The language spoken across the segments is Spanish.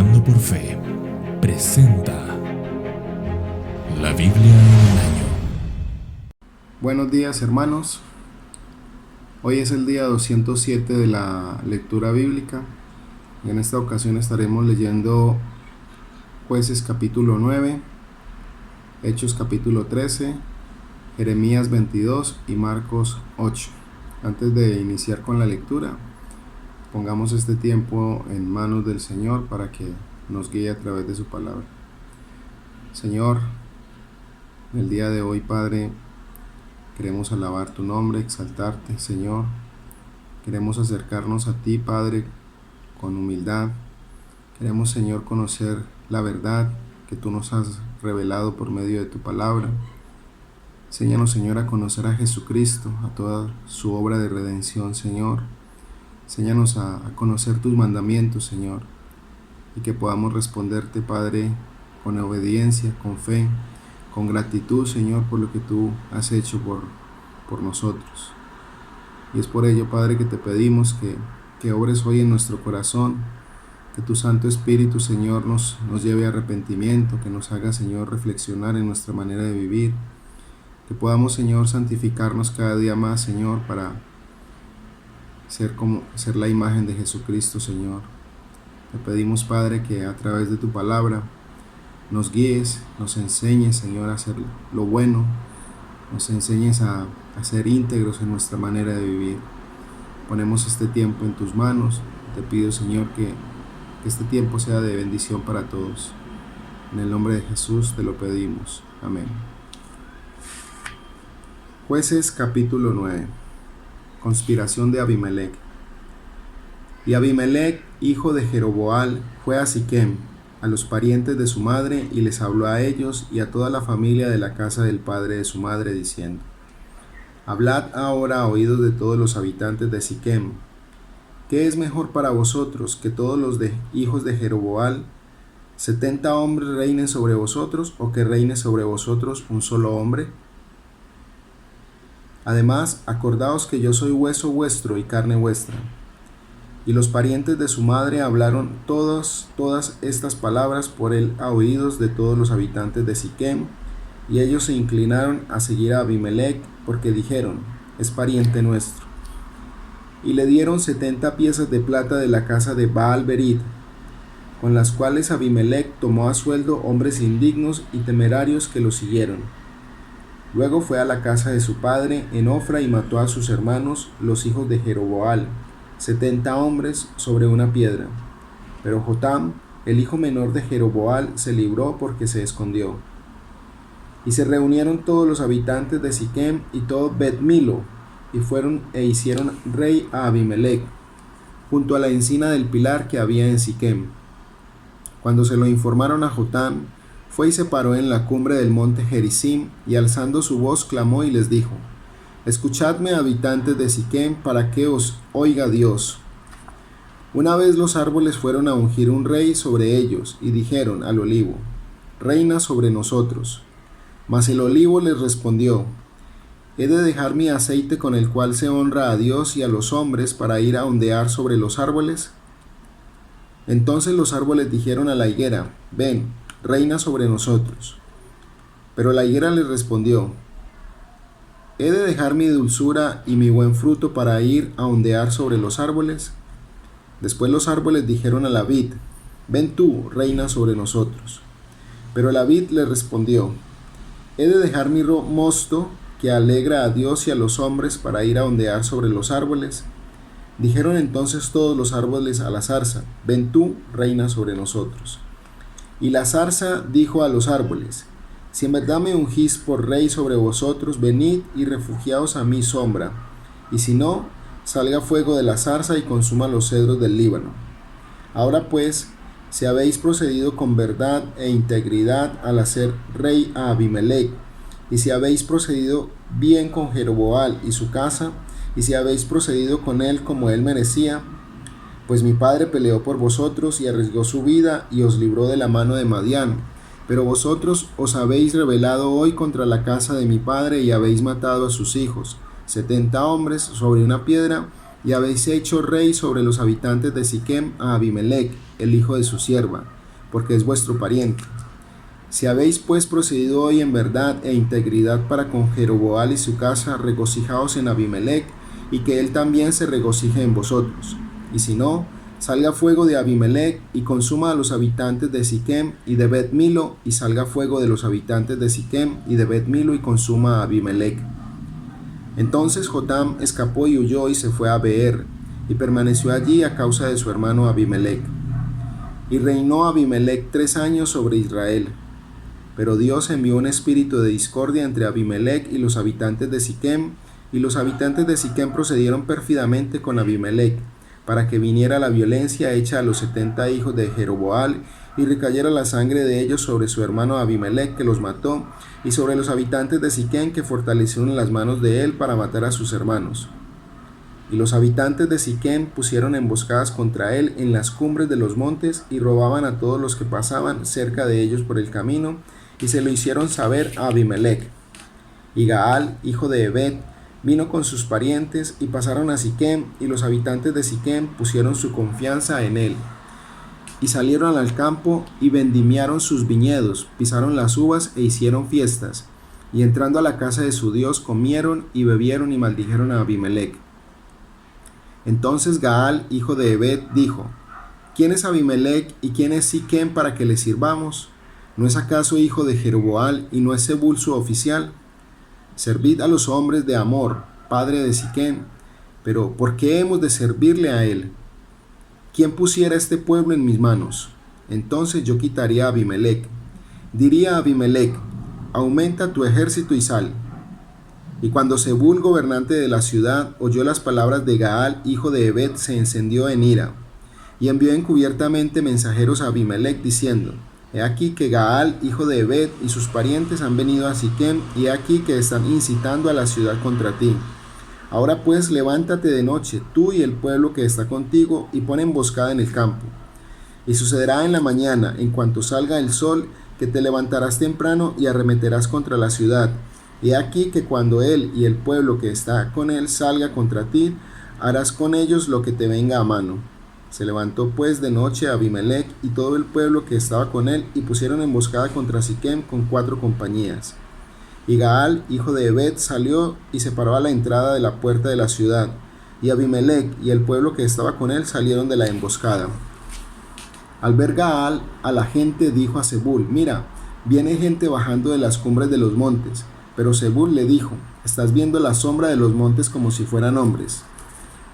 Caminando por Fe presenta la Biblia en un año. Buenos días, hermanos. Hoy es el día 207 de la lectura bíblica y en esta ocasión estaremos leyendo Jueces capítulo 9, Hechos capítulo 13, Jeremías 22 y Marcos 8. Antes de iniciar con la lectura, pongamos este tiempo en manos del Señor para que nos guíe a través de su palabra. Señor, en el día de hoy, Padre, queremos alabar tu nombre, exaltarte, Señor. Queremos acercarnos a ti, Padre, con humildad. Queremos, Señor, conocer la verdad que tú nos has revelado por medio de tu palabra. Enséñanos, Señor, a conocer a Jesucristo, a toda su obra de redención, Señor. Enséñanos a conocer tus mandamientos, Señor, y que podamos responderte, Padre, con obediencia, con fe, con gratitud, Señor, por lo que tú has hecho por nosotros. Y es por ello, Padre, que te pedimos que obres hoy en nuestro corazón, que tu Santo Espíritu, Señor, nos lleve a arrepentimiento, que nos haga, Señor, reflexionar en nuestra manera de vivir, que podamos, Señor, santificarnos cada día más, Señor, para ser la imagen de Jesucristo, Señor. Te pedimos, Padre, que a través de tu palabra nos guíes, nos enseñes, Señor, a hacer lo bueno, nos enseñes a ser íntegros en nuestra manera de vivir. Ponemos este tiempo en tus manos. Te pido, Señor, que este tiempo sea de bendición para todos. En el nombre de Jesús te lo pedimos. Amén. Jueces capítulo 9. Conspiración de Abimelec. Y Abimelec, hijo de Jeroboal, fue a Siquem, a los parientes de su madre, y les habló a ellos y a toda la familia de la casa del padre de su madre, diciendo: Hablad ahora a oídos de todos los habitantes de Siquem. ¿Qué es mejor para vosotros que todos los hijos de Jeroboal, 70 hombres reinen sobre vosotros, o que reine sobre vosotros un solo hombre? Además, acordaos que yo soy hueso vuestro y carne vuestra. Y los parientes de su madre hablaron todas estas palabras por él a oídos de todos los habitantes de Siquem, y ellos se inclinaron a seguir a Abimelec, porque dijeron: es pariente nuestro. Y le dieron 70 piezas de plata de la casa de Baal-Berit, con las cuales Abimelec tomó a sueldo hombres indignos y temerarios que lo siguieron. Luego fue a la casa de su padre en Ofra y mató a sus hermanos, los hijos de Jeroboal, 70 hombres sobre una piedra. Pero Jotam, el hijo menor de Jeroboal, se libró porque se escondió. Y se reunieron todos los habitantes de Siquem y todo Bet-Milo, y fueron e hicieron rey a Abimelec, junto a la encina del pilar que había en Siquem. Cuando se lo informaron a Jotam, fue y se paró en la cumbre del monte Gerizim, y alzando su voz clamó y les dijo: Escuchadme, habitantes de Siquem, para que os oiga Dios. Una vez los árboles fueron a ungir un rey sobre ellos, y dijeron al olivo: Reina sobre nosotros. Mas el olivo les respondió: ¿He de dejar mi aceite con el cual se honra a Dios y a los hombres para ir a ondear sobre los árboles? Entonces los árboles dijeron a la higuera: Ven, reina sobre nosotros. Pero la higuera les respondió: ¿He de dejar mi dulzura y mi buen fruto para ir a ondear sobre los árboles? Después los árboles dijeron a la vid: Ven tú, reina sobre nosotros. Pero la vid le respondió: ¿He de dejar mi mosto que alegra a Dios y a los hombres para ir a ondear sobre los árboles? Dijeron entonces todos los árboles a la zarza: Ven tú, reina sobre nosotros. Y la zarza dijo a los árboles: Si en verdad me ungís por rey sobre vosotros, venid y refugiaos a mi sombra, y si no, salga fuego de la zarza y consuma los cedros del Líbano. Ahora pues, si habéis procedido con verdad e integridad al hacer rey a Abimelec, y si habéis procedido bien con Jeroboal y su casa, y si habéis procedido con él como él merecía, pues mi padre peleó por vosotros y arriesgó su vida y os libró de la mano de Madián. Pero vosotros os habéis rebelado hoy contra la casa de mi padre y habéis matado a sus hijos, 70 hombres sobre una piedra, y habéis hecho rey sobre los habitantes de Siquem a Abimelec, el hijo de su sierva, porque es vuestro pariente. Si habéis pues procedido hoy en verdad e integridad para con Jeroboam y su casa, regocijaos en Abimelec, y que él también se regocije en vosotros. Y si no, salga fuego de Abimelec y consuma a los habitantes de Siquem y de Bet Milo, y salga fuego de los habitantes de Siquem y de Bet Milo y consuma a Abimelec. Entonces Jotam escapó y huyó y se fue a Beer, y permaneció allí a causa de su hermano Abimelec. Y reinó Abimelec 3 años sobre Israel. Pero Dios envió un espíritu de discordia entre Abimelec y los habitantes de Siquem, y los habitantes de Siquem procedieron pérfidamente con Abimelec, para que viniera la violencia hecha a los 70 hijos de Jeroboam, y recayera la sangre de ellos sobre su hermano Abimelec, que los mató, y sobre los habitantes de Siquem, que fortalecieron las manos de él para matar a sus hermanos. Y los habitantes de Siquem pusieron emboscadas contra él en las cumbres de los montes, y robaban a todos los que pasaban cerca de ellos por el camino, y se lo hicieron saber a Abimelec. Y Gaal, hijo de Ebed, vino con sus parientes, y pasaron a Siquem, y los habitantes de Siquem pusieron su confianza en él. Y salieron al campo, y vendimiaron sus viñedos, pisaron las uvas, e hicieron fiestas. Y entrando a la casa de su Dios, comieron, y bebieron, y maldijeron a Abimelec. Entonces Gaal, hijo de Ebed, dijo: ¿Quién es Abimelec, y quién es Siquem para que le sirvamos? ¿No es acaso hijo de Jeroboam, y no es Zebul su oficial? Servid a los hombres de Amor, padre de Siquem, pero ¿por qué hemos de servirle a él? ¿Quién pusiera este pueblo en mis manos? Entonces yo quitaría a Abimelec. Diría a Abimelec: aumenta tu ejército y sal. Y cuando Zebul, gobernante de la ciudad, oyó las palabras de Gaal, hijo de Ebed, se encendió en ira, y envió encubiertamente mensajeros a Abimelec, diciendo: He aquí que Gaal, hijo de Ebed, y sus parientes han venido a Siquem, y he aquí que están incitando a la ciudad contra ti. Ahora pues levántate de noche, tú y el pueblo que está contigo, y pon emboscada en el campo. Y sucederá en la mañana, en cuanto salga el sol, que te levantarás temprano y arremeterás contra la ciudad. Y aquí que cuando él y el pueblo que está con él salga contra ti, harás con ellos lo que te venga a mano. Se levantó pues de noche Abimelec y todo el pueblo que estaba con él, y pusieron emboscada contra Siquem con 4 compañías. Y Gaal, hijo de Ebed, salió y se paró a la entrada de la puerta de la ciudad, y Abimelec y el pueblo que estaba con él salieron de la emboscada. Al ver Gaal a la gente, dijo a Zebul: Mira, viene gente bajando de las cumbres de los montes. Pero Zebul le dijo: Estás viendo la sombra de los montes como si fueran hombres.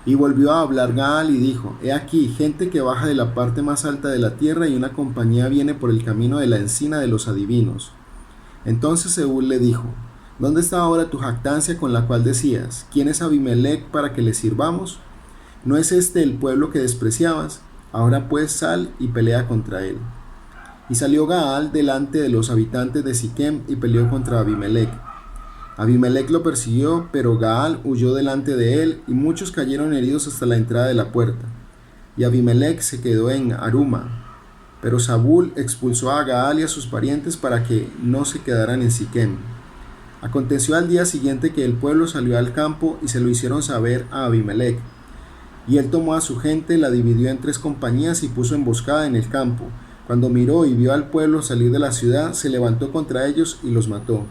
Y volvió a hablar Gaal y dijo: He aquí gente que baja de la parte más alta de la tierra, y una compañía viene por el camino de la encina de los adivinos. Entonces Zebul le dijo: ¿Dónde está ahora tu jactancia con la cual decías: ¿Quién es Abimelec para que le sirvamos? ¿No es este el pueblo que despreciabas? Ahora pues sal y pelea contra él. Y salió Gaal delante de los habitantes de Siquem y peleó contra Abimelec. Abimelec lo persiguió, pero Gaal huyó delante de él, y muchos cayeron heridos hasta la entrada de la puerta. Y Abimelec se quedó en Aruma. Pero Zebul expulsó a Gaal y a sus parientes para que no se quedaran en Siquem. Aconteció al día siguiente que el pueblo salió al campo, y se lo hicieron saber a Abimelec. Y él tomó a su gente, la dividió en 3 compañías y puso emboscada en el campo. Cuando miró y vio al pueblo salir de la ciudad, se levantó contra ellos y los mató.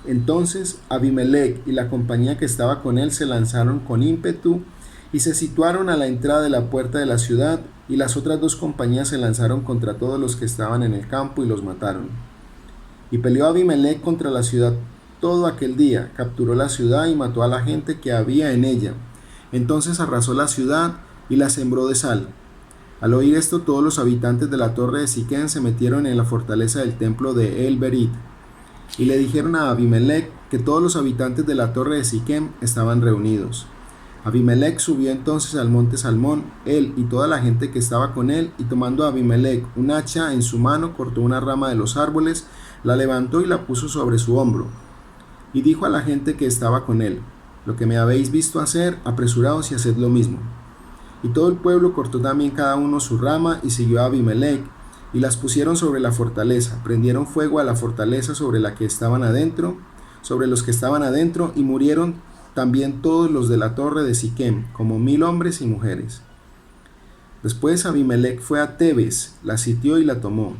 Entonces Abimelec y la compañía que estaba con él se lanzaron con ímpetu y se situaron a la entrada de la puerta de la ciudad, y las otras 2 compañías se lanzaron contra todos los que estaban en el campo y los mataron. Y peleó Abimelec contra la ciudad todo aquel día, capturó la ciudad y mató a la gente que había en ella. Entonces arrasó la ciudad y la sembró de sal. Al oír esto, todos los habitantes de la torre de Siquem se metieron en la fortaleza del templo de El Berit, y le dijeron a Abimelec que todos los habitantes de la torre de Siquem estaban reunidos. Abimelec subió entonces al monte Salmón, él y toda la gente que estaba con él, y tomando a Abimelec un hacha en su mano, cortó una rama de los árboles, la levantó y la puso sobre su hombro. Y dijo a la gente que estaba con él: Lo que me habéis visto hacer, apresuraos y haced lo mismo. Y todo el pueblo cortó también cada uno su rama y siguió a Abimelec, y las pusieron sobre la fortaleza, prendieron fuego a la fortaleza sobre los que estaban adentro, y murieron también todos los de la torre de Siquem, como 1000 hombres y mujeres. Después Abimelec fue a Tebes, la sitió y la tomó.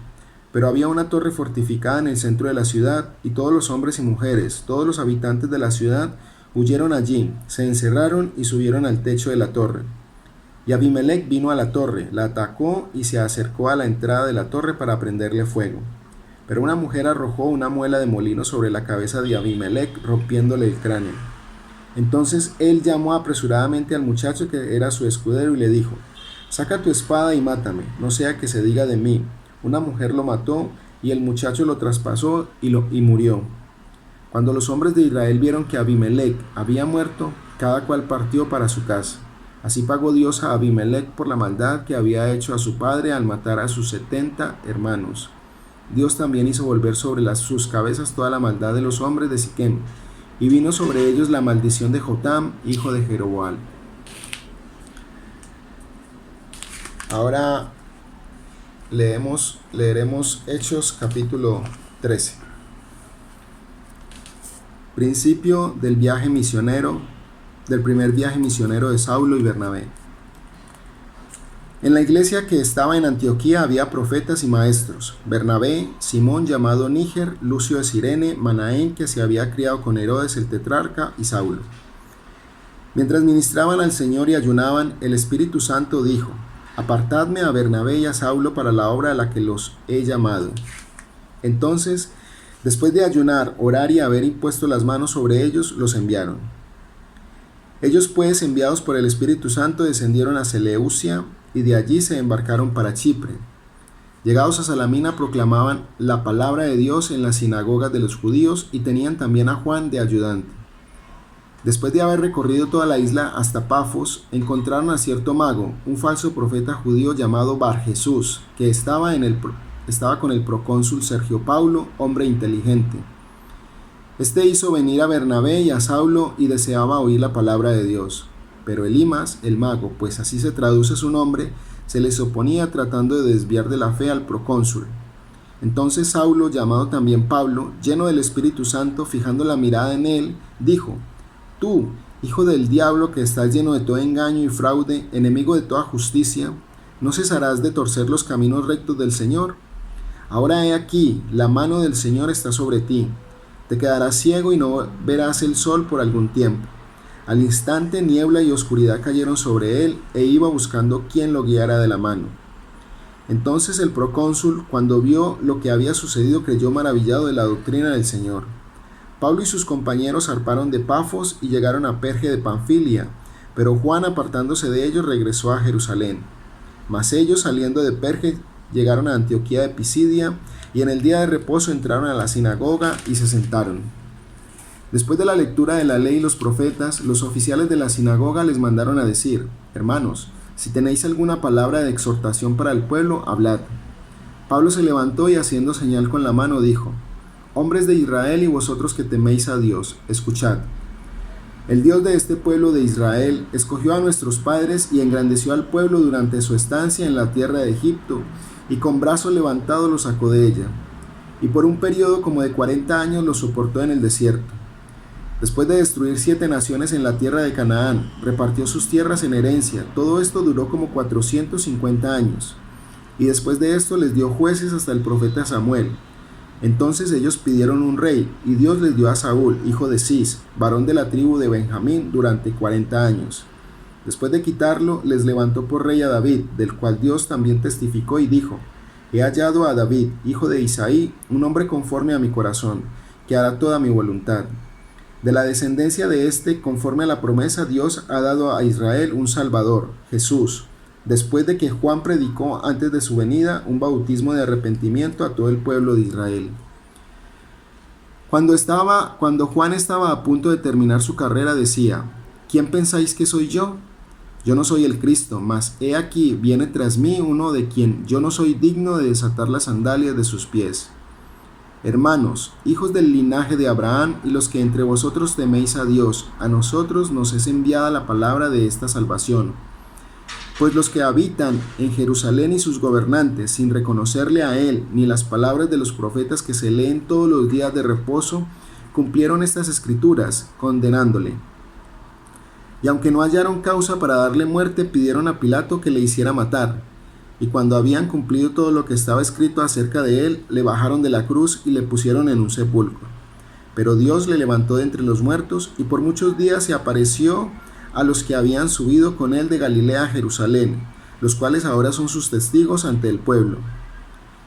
Pero había una torre fortificada en el centro de la ciudad, y todos los hombres y mujeres, todos los habitantes de la ciudad, huyeron allí, se encerraron y subieron al techo de la torre. Y Abimelec vino a la torre, la atacó y se acercó a la entrada de la torre para prenderle fuego. Pero una mujer arrojó una muela de molino sobre la cabeza de Abimelec, rompiéndole el cráneo. Entonces él llamó apresuradamente al muchacho que era su escudero y le dijo: «Saca tu espada y mátame, no sea que se diga de mí: una mujer lo mató», y el muchacho lo traspasó y murió. Cuando los hombres de Israel vieron que Abimelec había muerto, cada cual partió para su casa. Así pagó Dios a Abimelec por la maldad que había hecho a su padre al matar a sus 70 hermanos. Dios también hizo volver sobre sus cabezas toda la maldad de los hombres de Siquem, y vino sobre ellos la maldición de Jotam, hijo de Jeroboam. Ahora leeremos Hechos capítulo 13. Principio del viaje misionero, del primer viaje misionero de Saulo y Bernabé. En la iglesia que estaba en Antioquía había profetas y maestros: Bernabé, Simón llamado Níger, Lucio de Cirene, Manaén, que se había criado con Herodes el tetrarca, y Saulo. Mientras ministraban al Señor y ayunaban, el Espíritu Santo dijo: «Apartadme a Bernabé y a Saulo para la obra a la que los he llamado». Entonces, después de ayunar, orar y haber impuesto las manos sobre ellos, los enviaron. Ellos pues, enviados por el Espíritu Santo, descendieron a Seleucia, y de allí se embarcaron para Chipre. Llegados a Salamina, proclamaban la palabra de Dios en las sinagogas de los judíos, y tenían también a Juan de ayudante. Después de haber recorrido toda la isla hasta Pafos, encontraron a cierto mago, un falso profeta judío llamado Bar Jesús, que estaba con el procónsul Sergio Paulo, hombre inteligente. Este hizo venir a Bernabé y a Saulo y deseaba oír la palabra de Dios. Pero Elimas, el mago, pues así se traduce su nombre, se les oponía tratando de desviar de la fe al procónsul. Entonces Saulo, llamado también Pablo, lleno del Espíritu Santo, fijando la mirada en él, dijo: «Tú, hijo del diablo, que estás lleno de todo engaño y fraude, enemigo de toda justicia, ¿no cesarás de torcer los caminos rectos del Señor? Ahora he aquí, la mano del Señor está sobre ti. Te quedarás ciego y no verás el sol por algún tiempo». Al instante niebla y oscuridad cayeron sobre él, e iba buscando quien lo guiara de la mano. Entonces el procónsul, cuando vio lo que había sucedido, creyó maravillado de la doctrina del Señor. Pablo y sus compañeros zarparon de Pafos y llegaron a Perge de Panfilia, pero Juan, apartándose de ellos, regresó a Jerusalén. Mas ellos, saliendo de Perge, llegaron a Antioquía de Pisidia, y en el día de reposo entraron a la sinagoga y se sentaron. Después de la lectura de la ley y los profetas, los oficiales de la sinagoga les mandaron a decir: «Hermanos, si tenéis alguna palabra de exhortación para el pueblo, hablad». Pablo se levantó y, haciendo señal con la mano, dijo: «Hombres de Israel y vosotros que teméis a Dios, escuchad. El Dios de este pueblo de Israel escogió a nuestros padres y engrandeció al pueblo durante su estancia en la tierra de Egipto, y con brazo levantado los sacó de ella, y por un periodo como de 40 años los soportó en el desierto. Después de destruir 7 naciones en la tierra de Canaán, repartió sus tierras en herencia. Todo esto duró como 450 años. Y después de esto les dio jueces hasta el profeta Samuel. Entonces ellos pidieron un rey, y Dios les dio a Saúl, hijo de Cis, varón de la tribu de Benjamín, durante 40 años. Después de quitarlo, les levantó por rey a David, del cual Dios también testificó y dijo: «He hallado a David, hijo de Isaí, un hombre conforme a mi corazón, que hará toda mi voluntad». De la descendencia de éste, conforme a la promesa, Dios ha dado a Israel un Salvador, Jesús, después de que Juan predicó antes de su venida un bautismo de arrepentimiento a todo el pueblo de Israel. Cuando Juan estaba a punto de terminar su carrera, decía: «¿Quién pensáis que soy yo? Yo no soy el Cristo, mas he aquí viene tras mí uno de quien yo no soy digno de desatar las sandalias de sus pies. Hermanos, hijos del linaje de Abraham, y los que entre vosotros teméis a Dios, a nosotros nos es enviada la palabra de esta salvación. Pues los que habitan en Jerusalén y sus gobernantes, sin reconocerle a él, ni las palabras de los profetas que se leen todos los días de reposo, cumplieron estas escrituras, condenándole. Y aunque no hallaron causa para darle muerte, pidieron a Pilato que le hiciera matar. Y cuando habían cumplido todo lo que estaba escrito acerca de él, le bajaron de la cruz y le pusieron en un sepulcro. Pero Dios le levantó de entre los muertos, y por muchos días se apareció a los que habían subido con él de Galilea a Jerusalén, los cuales ahora son sus testigos ante el pueblo.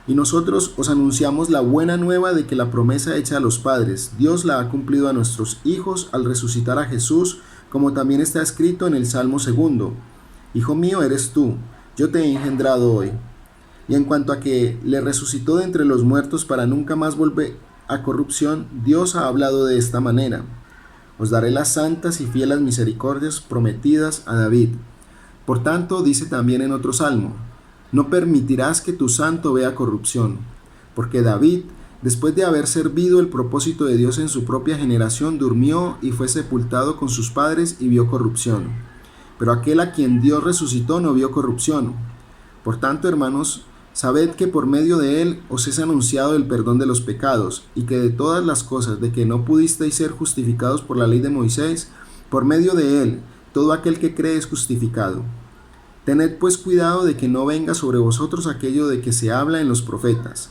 Y nosotros os anunciamos la buena nueva de que la promesa hecha a los padres, Dios la ha cumplido a nuestros hijos al resucitar a Jesús, como también está escrito en el Salmo 2: Hijo mío eres tú, yo te he engendrado hoy. Y en cuanto a que le resucitó de entre los muertos para nunca más volver a corrupción, Dios ha hablado de esta manera: os daré las santas y fieles misericordias prometidas a David. Por tanto, dice también en otro salmo: no permitirás que tu santo vea corrupción, porque David, después de haber servido el propósito de Dios en su propia generación, durmió y fue sepultado con sus padres y vio corrupción. Pero aquel a quien Dios resucitó no vio corrupción. Por tanto, hermanos, sabed que por medio de él os es anunciado el perdón de los pecados, y que de todas las cosas de que no pudisteis ser justificados por la ley de Moisés, por medio de él, todo aquel que cree es justificado. Tened pues cuidado de que no venga sobre vosotros aquello de que se habla en los profetas.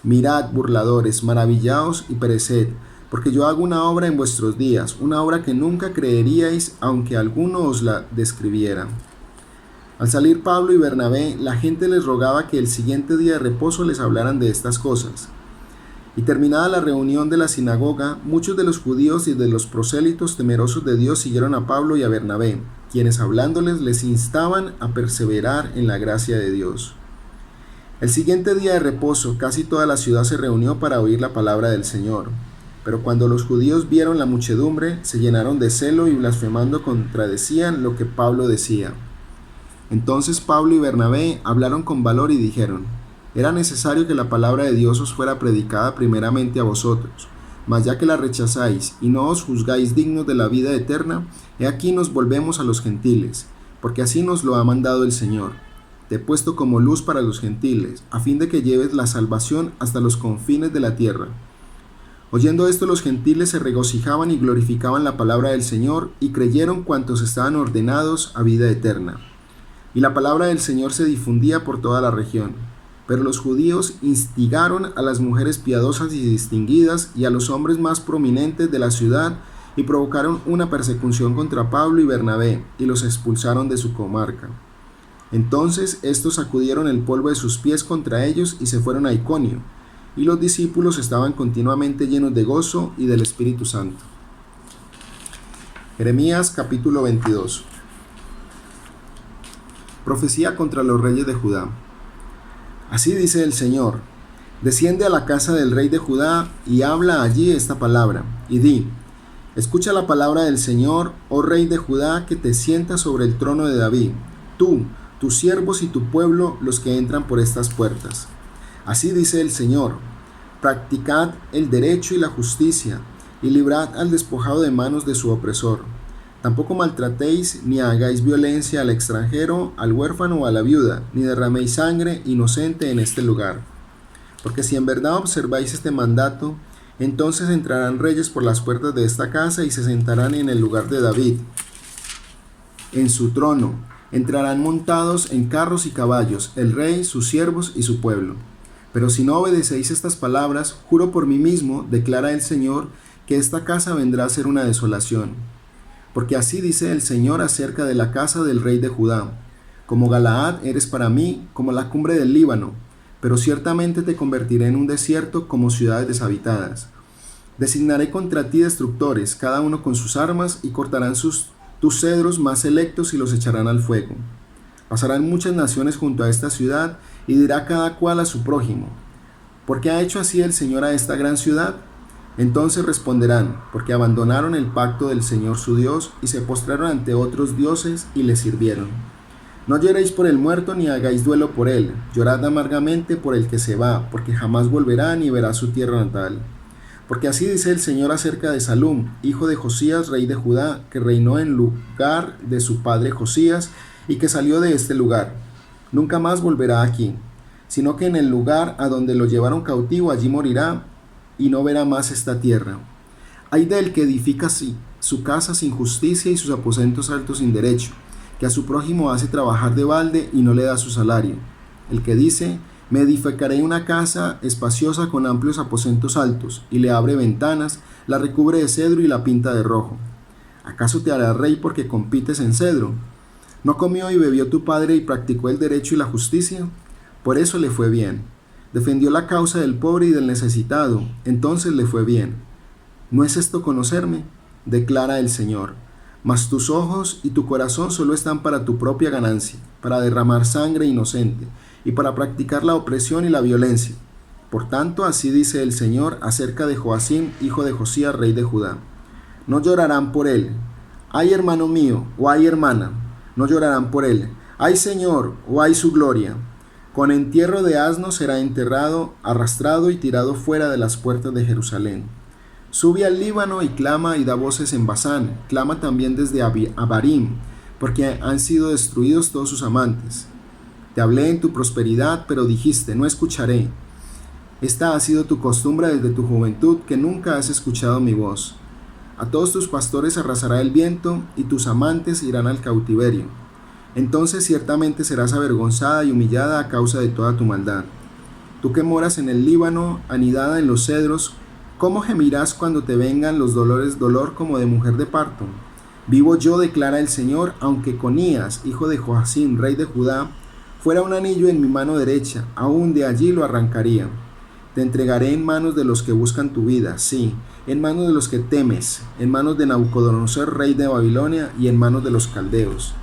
Mirad, burladores, maravillaos y pereced, porque yo hago una obra en vuestros días, una obra que nunca creeríais, aunque alguno os la describiera. Al salir Pablo y Bernabé, la gente les rogaba que el siguiente día de reposo les hablaran de estas cosas. Y terminada la reunión de la sinagoga, muchos de los judíos y de los prosélitos temerosos de Dios siguieron a Pablo y a Bernabé, quienes hablándoles les instaban a perseverar en la gracia de Dios. El siguiente día de reposo, casi toda la ciudad se reunió para oír la palabra del Señor. Pero cuando los judíos vieron la muchedumbre, se llenaron de celo y blasfemando contradecían lo que Pablo decía. Entonces Pablo y Bernabé hablaron con valor y dijeron: era necesario que la palabra de Dios os fuera predicada primeramente a vosotros, mas ya que la rechazáis y no os juzgáis dignos de la vida eterna, he aquí nos volvemos a los gentiles, porque así nos lo ha mandado el Señor. Te he puesto como luz para los gentiles, a fin de que lleves la salvación hasta los confines de la tierra. Oyendo esto, los gentiles se regocijaban y glorificaban la palabra del Señor, y creyeron cuantos estaban ordenados a vida eterna. Y la palabra del Señor se difundía por toda la región. Pero los judíos instigaron a las mujeres piadosas y distinguidas y a los hombres más prominentes de la ciudad y provocaron una persecución contra Pablo y Bernabé y los expulsaron de su comarca. Entonces estos sacudieron el polvo de sus pies contra ellos y se fueron a Iconio, y los discípulos estaban continuamente llenos de gozo y del Espíritu Santo. Jeremías capítulo 22. Profecía contra los reyes de Judá. Así dice el Señor: desciende a la casa del rey de Judá y habla allí esta palabra, y di: escucha la palabra del Señor, oh rey de Judá, que te sientas sobre el trono de David, tú, tus siervos y tu pueblo, los que entran por estas puertas. Así dice el Señor: practicad el derecho y la justicia, y librad al despojado de manos de su opresor. Tampoco maltratéis ni hagáis violencia al extranjero, al huérfano o a la viuda, ni derraméis sangre inocente en este lugar. Porque si en verdad observáis este mandato, entonces entrarán reyes por las puertas de esta casa y se sentarán en el lugar de David, en su trono. Entrarán montados en carros y caballos, el rey, sus siervos y su pueblo. Pero si no obedecéis estas palabras, juro por mí mismo, declara el Señor, que esta casa vendrá a ser una desolación. Porque así dice el Señor acerca de la casa del rey de Judá: como Galaad eres para mí, como la cumbre del Líbano, pero ciertamente te convertiré en un desierto como ciudades deshabitadas. Designaré contra ti destructores, cada uno con sus armas, y cortarán tus cedros más selectos y los echarán al fuego. Pasarán muchas naciones junto a esta ciudad, y dirá cada cual a su prójimo: ¿por qué ha hecho así el Señor a esta gran ciudad? Entonces responderán: porque abandonaron el pacto del Señor su Dios y se postraron ante otros dioses y les sirvieron. No lloréis por el muerto ni hagáis duelo por él, llorad amargamente por el que se va, porque jamás volverá ni verá su tierra natal. Porque así dice el Señor acerca de Salum, hijo de Josías, rey de Judá, que reinó en lugar de su padre Josías y que salió de este lugar. Nunca más volverá aquí, sino que en el lugar a donde lo llevaron cautivo allí morirá y no verá más esta tierra. Ay del que edifica su casa sin justicia y sus aposentos altos sin derecho, que a su prójimo hace trabajar de balde y no le da su salario. El que dice: me edificaré una casa espaciosa con amplios aposentos altos, y le abre ventanas, la recubre de cedro y la pinta de rojo. ¿Acaso te hará rey porque compites en cedro? ¿No comió y bebió tu padre y practicó el derecho y la justicia? Por eso le fue bien. Defendió la causa del pobre y del necesitado, entonces le fue bien. ¿No es esto conocerme?, declara el Señor. Mas tus ojos y tu corazón solo están para tu propia ganancia, para derramar sangre inocente, y para practicar la opresión y la violencia. Por tanto, así dice el Señor acerca de Joacim, hijo de Josías, rey de Judá. No llorarán por él: ay, hermano mío, o ay, hermana. No llorarán por él: ay, Señor, o ay, su gloria. Con entierro de asno será enterrado, arrastrado y tirado fuera de las puertas de Jerusalén. Sube al Líbano y clama y da voces en Basán. Clama también desde Abarim, porque han sido destruidos todos sus amantes. Te hablé en tu prosperidad, pero dijiste: no escucharé. Esta ha sido tu costumbre desde tu juventud, que nunca has escuchado mi voz. A todos tus pastores arrasará el viento, y tus amantes irán al cautiverio. Entonces ciertamente serás avergonzada y humillada a causa de toda tu maldad. Tú que moras en el Líbano, anidada en los cedros, ¿cómo gemirás cuando te vengan los dolores, dolor como de mujer de parto? Vivo yo, declara el Señor, aunque Conías, hijo de Joacim, rey de Judá, fuera un anillo en mi mano derecha, aún de allí lo arrancaría. Te entregaré en manos de los que buscan tu vida, sí, en manos de los que temes, en manos de Nabucodonosor, rey de Babilonia, y en manos de los caldeos.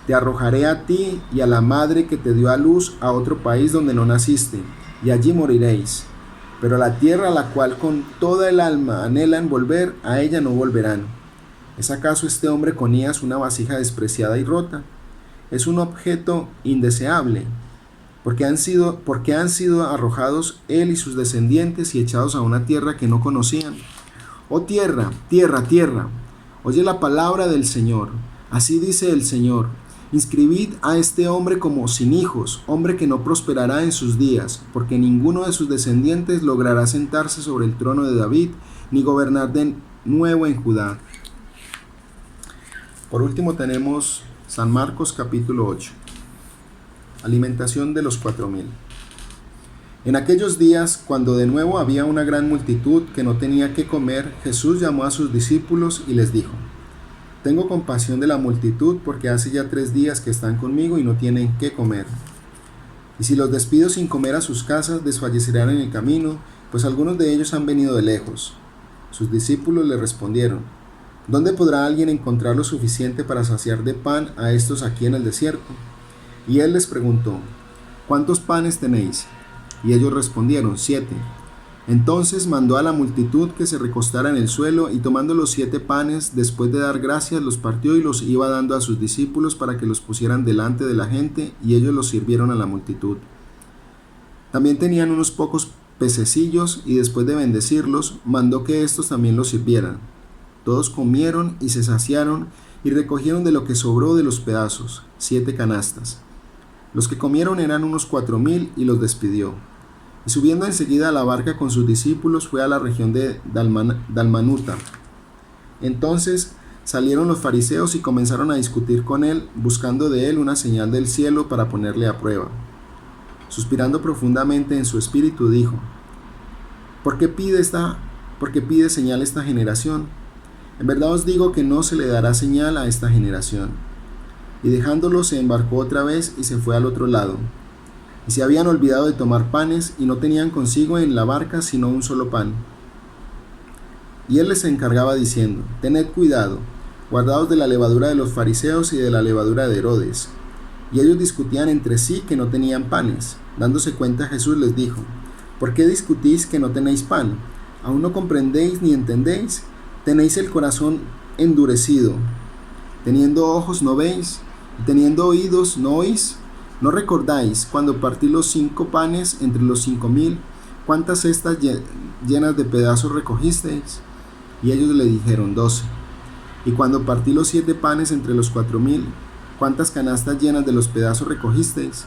Te arrojaré a ti y a la madre que te dio a luz a otro país donde no naciste, y allí moriréis. Pero a la tierra a la cual con toda el alma anhelan volver, a ella no volverán. ¿Es acaso este hombre Conías una vasija despreciada y rota? Es un objeto indeseable, porque han sido arrojados él y sus descendientes y echados a una tierra que no conocían. Oh tierra, tierra, tierra, oye la palabra del Señor. Así dice el Señor: inscribid a este hombre como sin hijos, hombre que no prosperará en sus días, porque ninguno de sus descendientes logrará sentarse sobre el trono de David, ni gobernar de nuevo en Judá. Por último tenemos San Marcos capítulo 8. Alimentación de los 4000. En aquellos días, cuando de nuevo había una gran multitud que no tenía qué comer, Jesús llamó a sus discípulos y les dijo: tengo compasión de la multitud, porque hace ya 3 días que están conmigo y no tienen qué comer. Y si los despido sin comer a sus casas, desfallecerán en el camino, pues algunos de ellos han venido de lejos. Sus discípulos le respondieron: ¿dónde podrá alguien encontrar lo suficiente para saciar de pan a estos aquí en el desierto? Y él les preguntó: ¿cuántos panes tenéis? Y ellos respondieron: 7. Entonces mandó a la multitud que se recostara en el suelo, y tomando los 7 panes, después de dar gracias, los partió y los iba dando a sus discípulos para que los pusieran delante de la gente, y ellos los sirvieron a la multitud. También tenían unos pocos pececillos, y después de bendecirlos, mandó que éstos también los sirvieran. Todos comieron y se saciaron, y recogieron de lo que sobró de los pedazos, 7 canastas. Los que comieron eran unos 4000, y los despidió. Y subiendo enseguida a la barca con sus discípulos, fue a la región de Dalmanuta. Entonces salieron los fariseos y comenzaron a discutir con él, buscando de él una señal del cielo para ponerle a prueba. Suspirando profundamente en su espíritu, dijo: ¿Por qué pide señal esta generación? En verdad os digo que no se le dará señal a esta generación. Y dejándolo, se embarcó otra vez y se fue al otro lado. Y se habían olvidado de tomar panes, y no tenían consigo en la barca sino un solo pan. Y él les encargaba diciendo: tened cuidado, guardaos de la levadura de los fariseos y de la levadura de Herodes. Y ellos discutían entre sí que no tenían panes. Dándose cuenta, Jesús les dijo: ¿por qué discutís que no tenéis pan? ¿Aún no comprendéis ni entendéis? ¿Tenéis el corazón endurecido? ¿Teniendo ojos no veis? ¿Y teniendo oídos no oís? ¿No recordáis cuando partí los 5 panes entre los 5000? ¿Cuántas cestas llenas de pedazos recogisteis? Y ellos le dijeron: 12. Y cuando partí los 7 panes entre los 4000, ¿cuántas canastas llenas de los pedazos recogisteis?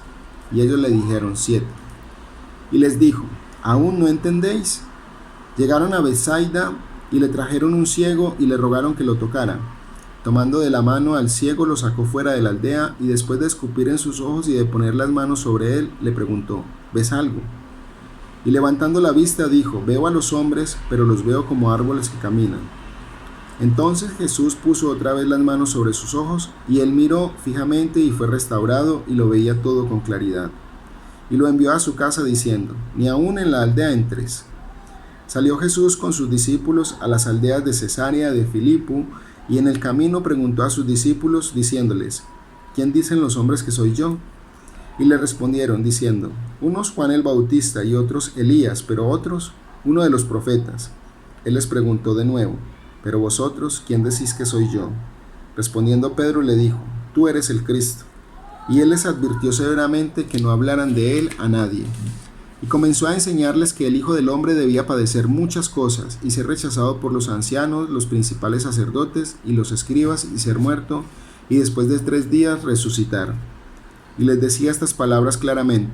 Y ellos le dijeron: 7. Y les dijo: ¿aún no entendéis? Llegaron a Betsaida, y le trajeron un ciego y le rogaron que lo tocara. Tomando de la mano al ciego, lo sacó fuera de la aldea, y después de escupir en sus ojos y de poner las manos sobre él, le preguntó: ¿ves algo? Y levantando la vista dijo: veo a los hombres, pero los veo como árboles que caminan. Entonces Jesús puso otra vez las manos sobre sus ojos, y él miró fijamente y fue restaurado, y lo veía todo con claridad. Y lo envió a su casa diciendo: ni aun en la aldea entres. Salió Jesús con sus discípulos a las aldeas de Cesarea de Filipo, y en el camino preguntó a sus discípulos, diciéndoles: ¿quién dicen los hombres que soy yo? Y le respondieron, diciendo: unos Juan el Bautista, y otros Elías, pero otros uno de los profetas. Él les preguntó de nuevo: ¿pero vosotros quién decís que soy yo? Respondiendo Pedro le dijo: tú eres el Cristo. Y él les advirtió severamente que no hablaran de él a nadie. Y comenzó a enseñarles que el Hijo del Hombre debía padecer muchas cosas, y ser rechazado por los ancianos, los principales sacerdotes y los escribas, y ser muerto, y después de 3 días resucitar. Y les decía estas palabras claramente.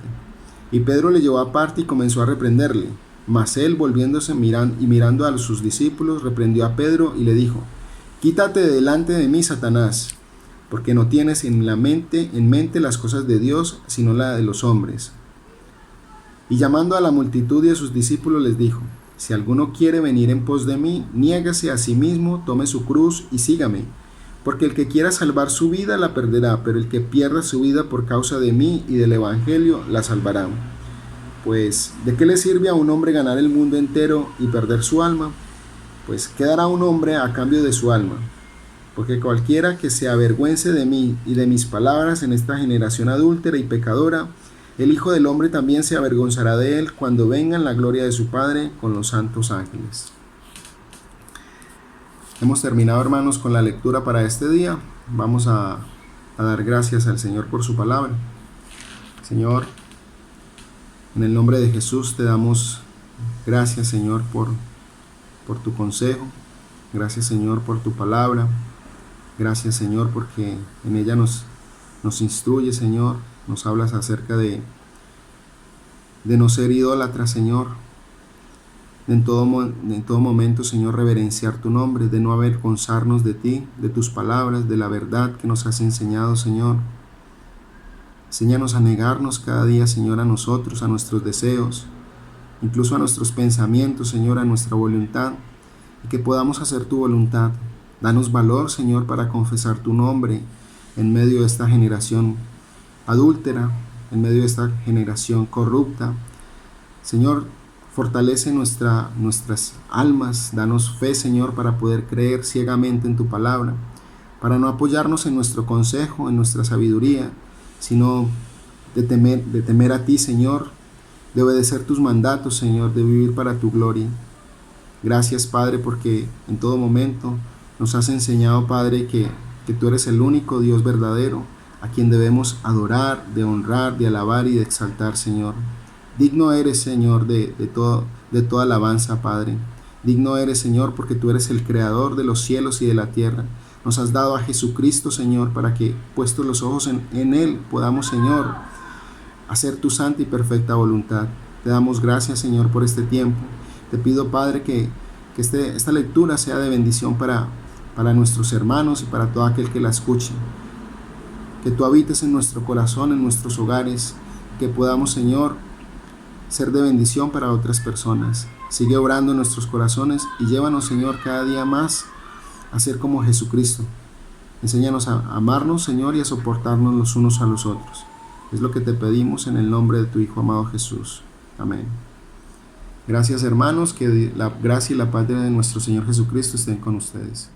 Y Pedro le llevó aparte y comenzó a reprenderle. Mas él, volviéndose y mirando a sus discípulos, reprendió a Pedro y le dijo: quítate de delante de mí, Satanás, porque no tienes en mente las cosas de Dios, sino la de los hombres. Y llamando a la multitud y a sus discípulos les dijo: si alguno quiere venir en pos de mí, niéguese a sí mismo, tome su cruz y sígame. Porque el que quiera salvar su vida la perderá, pero el que pierda su vida por causa de mí y del evangelio la salvará. Pues, ¿de qué le sirve a un hombre ganar el mundo entero y perder su alma? Pues, ¿qué dará un hombre a cambio de su alma? Porque cualquiera que se avergüence de mí y de mis palabras en esta generación adúltera y pecadora, el Hijo del Hombre también se avergonzará de él cuando venga en la gloria de su Padre con los santos ángeles. Hemos terminado, hermanos, con la lectura para este día. Vamos a dar gracias al Señor por su palabra. Señor, en el nombre de Jesús te damos gracias, Señor, por tu consejo. Gracias, Señor, por tu palabra. Gracias, Señor, porque en ella nos instruye, Señor. Nos hablas acerca de no ser idólatras, Señor. En todo momento, Señor, reverenciar tu nombre, de no avergonzarnos de ti, de tus palabras, de la verdad que nos has enseñado, Señor. Enséñanos a negarnos cada día, Señor, a nosotros, a nuestros deseos, incluso a nuestros pensamientos, Señor, a nuestra voluntad, y que podamos hacer tu voluntad. Danos valor, Señor, para confesar tu nombre en medio de esta generación adúltera, en medio de esta generación corrupta. Señor, fortalece nuestras almas, danos fe, Señor, para poder creer ciegamente en tu palabra, para no apoyarnos en nuestro consejo, en nuestra sabiduría, sino de temer a ti, Señor, de obedecer tus mandatos, Señor, de vivir para tu gloria. Gracias, Padre, porque en todo momento nos has enseñado, Padre, que tú eres el único Dios verdadero, a quien debemos adorar, de honrar, de alabar y de exaltar, Señor. Digno eres, Señor, de toda alabanza, Padre. Digno eres, Señor, porque tú eres el creador de los cielos y de la tierra. Nos has dado a Jesucristo, Señor, para que, puestos los ojos en Él, podamos, Señor, hacer tu santa y perfecta voluntad. Te damos gracias, Señor, por este tiempo. Te pido, Padre, que esta lectura sea de bendición para nuestros hermanos y para todo aquel que la escuche. Que tú habites en nuestro corazón, en nuestros hogares, que podamos, Señor, ser de bendición para otras personas. Sigue obrando en nuestros corazones y llévanos, Señor, cada día más a ser como Jesucristo. Enséñanos a amarnos, Señor, y a soportarnos los unos a los otros. Es lo que te pedimos en el nombre de tu Hijo amado Jesús. Amén. Gracias, hermanos, que la gracia y la paz de nuestro Señor Jesucristo estén con ustedes.